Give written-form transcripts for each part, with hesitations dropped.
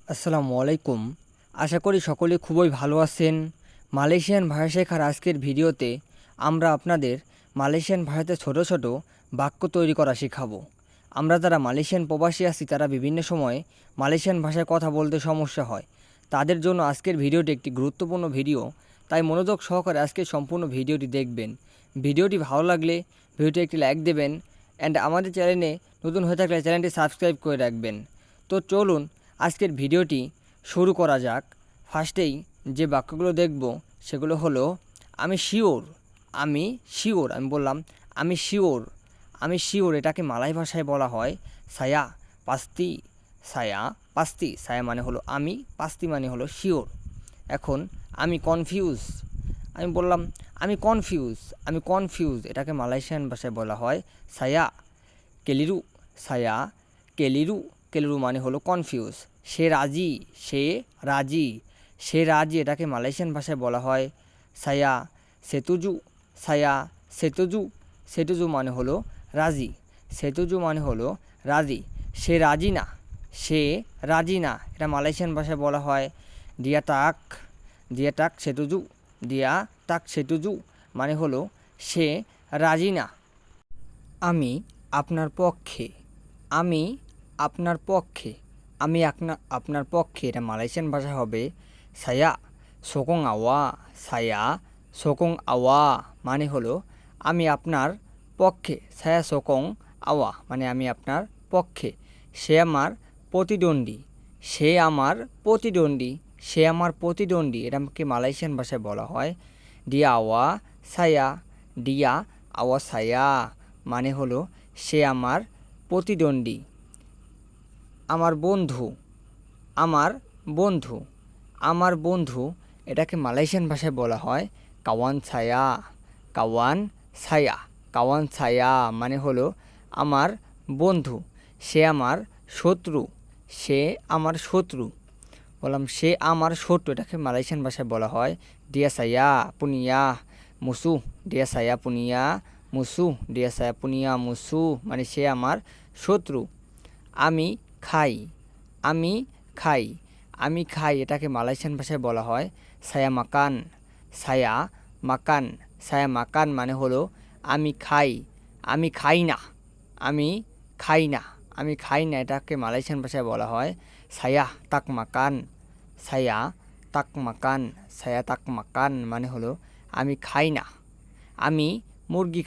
আসসালামু আলাইকুম। আশা করি সকলে খুবই ভালো আছেন। মালয়েশিয়ান ভাষা শেখার আজকের ভিডিওতে আমরা আপনাদের মালয়েশিয়ান ভাষাতে ছোট ছোট বাক্য তৈরি করা শেখাবো। আমরা যারা মালয়েশিয়ান প্রবাসী আছি তারা বিভিন্ন সময়ে মালয়েশিয়ান ভাষায় কথা বলতে সমস্যা হয়। তাদের জন্য আজকের ভিডিওটি একটি গুরুত্বপূর্ণ ভিডিও, তাই মনোযোগ সহকারে আজকের সম্পূর্ণ ভিডিওটি দেখবেন। ভিডিওটি ভালো লাগলে ভিডিওটি একটি লাইক দেবেন অ্যান্ড আমাদের চ্যানেলে নতুন হয়ে থাকলে চ্যানেলটি সাবস্ক্রাইব করে রাখবেন। তো চলুন আজকের ভিডিওটি শুরু করা যাক। ফার্স্টেই যে বাক্যগুলো দেখব সেগুলো হলো আমি শিওর। আমি বললাম আমি শিওর এটাকে মালয় ভাষায় বলা হয় সায়া পাস্তি। সায়া মানে হলো আমি, পাস্তি মানে হলো শিওর। এখন আমি কনফিউজ। আমি বললাম আমি কনফিউজ এটাকে মালয়েশিয়ান ভাষায় বলা হয় সায়া কেলিরু। সায়া কেলিরু কেলিরু মানে হলো কনফিউজ। সে রাজি এটাকে মালয়েশিয়ান ভাষায় বলা হয় সায়া সেতুজু। সেতুজু মানে হলো রাজি। সে রাজি না এটা মালয়েশিয়ান ভাষায় বলা হয় দিয়া তাক সেতুজু মানে হলো সে রাজি না। আমি আপনার পক্ষে। আমি আপনার পক্ষে আপনার পক্ষে এটা মালয়েশিয়ান ভাষা হবে সায়া সোকং আওয়া মানে হলো আমি আপনার পক্ষে। সায়া সোকং আওয়া মানে আমি আপনার পক্ষে। সে আমার প্রতিদ্বন্দ্বী। এটাকে মালয়েশিয়ান ভাষায় বলা হয় ডিয়া আওয়া সায়া মানে হলো সে আমার প্রতিদ্বন্দ্বী। আমার বন্ধু এটাকে মালয়েশিয়ান ভাষায় বলা হয় কাওয়ান ছায়া মানে হলো আমার বন্ধু। সে আমার শত্রু। বললাম সে আমার শত্রু এটাকে মালয়েশিয়ান ভাষায় বলা হয় দিয়া সায়া পুনিয়া মুসু মানে সে আমার শত্রু। আমি খাই এটাকে মালয়েশিয়ান ভাষায় বলা হয় সায়া মাকান মানে হলো আমি খাই না এটাকে মালয়েশিয়ান ভাষায় বলা হয় সায়া তাক মাকান মানে হলো আমি খাই না। আমি মুরগি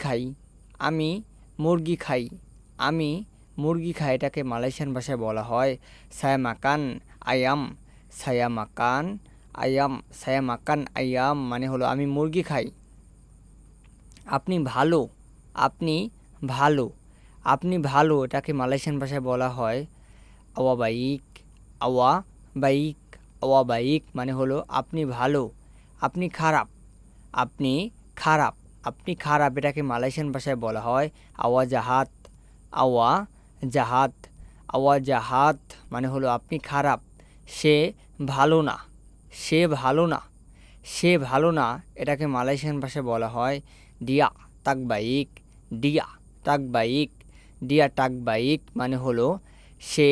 খাই এটাকে মালয়েশিয়ান ভাষায় বলা হয় সায়া মাকান আয়াম মানে হলো আমি মুরগি খাই। আপনি ভালো এটাকে মালয়েশিয়ান ভাষায় বলা হয় আওয়া বাইক মানে হলো আপনি ভালো। আপনি খারাপ এটাকে মালয়েশিয়ান ভাষায় বলা হয় আওয়া জাহাত মানে হলো আপনি খারাপ। সে ভালো না এটাকে মালয়েশিয়ান ভাষায় বলা হয় ডিয়া তাক বাইক মানে হলো সে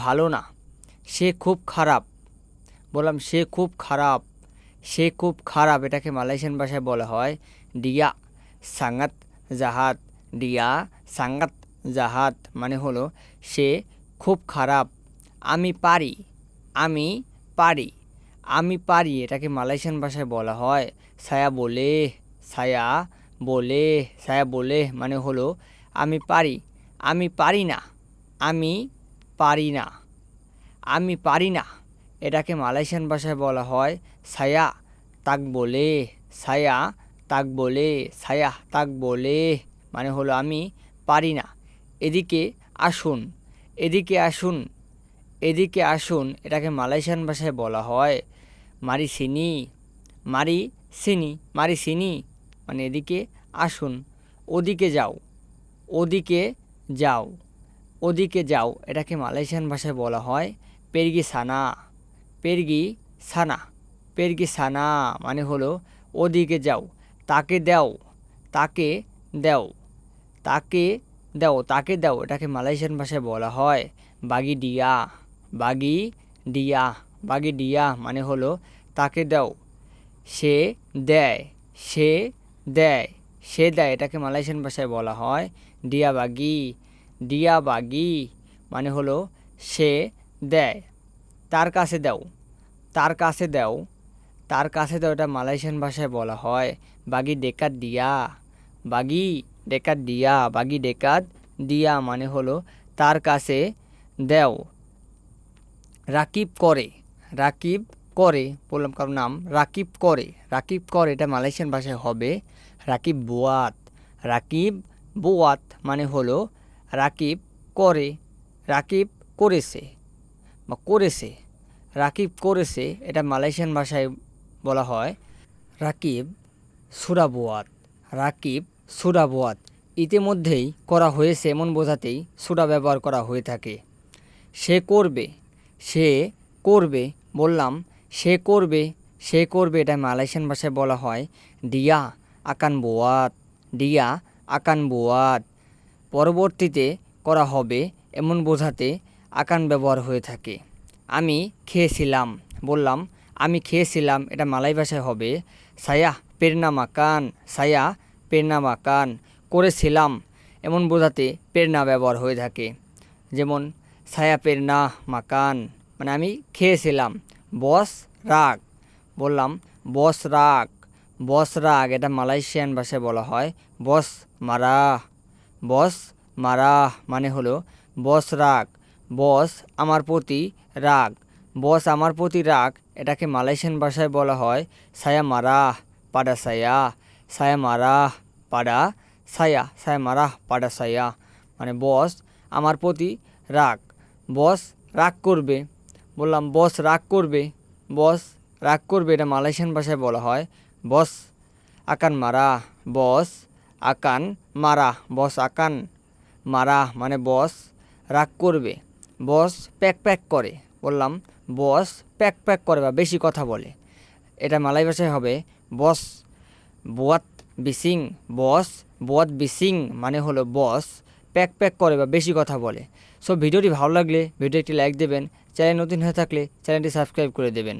ভালো না, সে খুব খারাপ। বললাম সে খুব খারাপ এটাকে মালয়েশিয়ান ভাষায় বলা হয় ডিয়া সাঙ্গাত জাহাত মানে হলো সে খুব খারাপ। আমি পারি এটাকে মালয়েশিয়ান ভাষায় বলা হয় সায়া বলে মানে হলো আমি পারি। আমি পারি না এটাকে মালয়েশিয়ান ভাষায় বলা হয় সায়া তাক বলে মানে হলো আমি পারি না। এদিকে আসুন এটাকে মালয়েশিয়ান ভাষায় বলা হয় মারি সিনি মানে এদিকে আসুন। ওদিকে যাও এটাকে মালয়েশিয়ান ভাষায় বলা হয় পেরগি সানা মানে হলো ওদিকে যাও। তাকে দাও এটাকে মালয়েশিয়ান ভাষায় বলা হয় বাগি দিয়া, বাগি দিয়া মানে হলো তাকে দাও। সে দেয়, সে দেয়, সে দেয়, এটাকে মালয়েশিয়ান ভাষায় বলা হয় দিয়া বাগি। দিয়া বাগি মানে হলো সে দেয়। তার কাছে দাও, তার কাছে দাও, তার কাছে দাও, এটা মালয়েশিয়ান ভাষায় বলা হয় বাগি ডেকাত দিয়া। বাগি ডেকাত দিয়া, বাগি ডেকাত দিয়া মানে হলো তার কাছে দেও। রাকিব করে, রাকিব করে, বললাম কারোর নাম রাকিব করে, রাকিব করে, এটা মালয়েশিয়ান ভাষায় হবে রাকিব বুয়াত। রাকিব বুয়াত মানে হলো রাকিব করে, রাকিব করেছে বা করেছে, রাকিব করেছে, এটা মালয়েশিয়ান ভাষায় বলা হয় রাকিব সুরাবুয়াত। রাকিব সুরাবুয়াত, ইতিমধ্যেই করা হয়েছে এমন বোঝাতেই সুরা ব্যবহার করা হয়ে থাকে। সে করবে, সে করবে, বললাম সে করবে, সে করবে, এটা মালয়েশিয়ান ভাষায় বলা হয় দিয়া আকান বুয়াত। দিয়া আকান বুয়াত, পরবর্তীতে করা হবে এমন বোঝাতে আকান ব্যবহার হয়ে থাকে। আমি খেয়েছিলাম, বললাম আমি খেয়েছিলাম, এটা মালয় ভাষায় হবে সায়া পেরনা মাকান। সায়া পেরনা মাকান, করেছিলাম এমন বোঝাতে পেরনা ব্যবহার হয়ে থাকে। যেমন সায়া পেরনা মাকান মানে আমি খেয়েছিলাম। বস রাগ, বললাম বস রাগ, বস রাগ, এটা মালয়েশিয়ান ভাষায় বলা হয় বস মারাহ। বস মারাহ মানে হলো বস রাগ, বস আমার প্রতি রাগ, বস আমার প্রতি রাগ, এটাকে মালয়েশিয়ান ভাষায় বলা হয় সায়া মারাহ পাডা সায়া। সায়া মারাহ পাডা সায়া, সায়া মারাহ পাডা সায়া মানে বস আমার প্রতি রাগ, বস রাগ করবে, বললাম বস রাগ করবে, বস রাগ করবে, এটা মালয়েশিয়ান ভাষায় বলা হয় বস আকান মারাহ। বস আকান মারাহ, বস আকান মারাহ মানে বস রাগ করবে। বস প্যাক প্যাক করে, বললাম বস প্যাক প্যাক করে বা বেশি কথা বলে, এটা মালয় ভাষায় হবে বস বুয়াত বিসিং। বস বুয়াত বিসিং মানে হলো বস প্যাক প্যাক করে বা বেশি কথা বলে। সো ভিডিওটি ভালো লাগলে ভিডিও একটি লাইক দেবেন, চ্যানেল নতুন হয়ে থাকলে চ্যানেলটি সাবস্ক্রাইব করে দেবেন।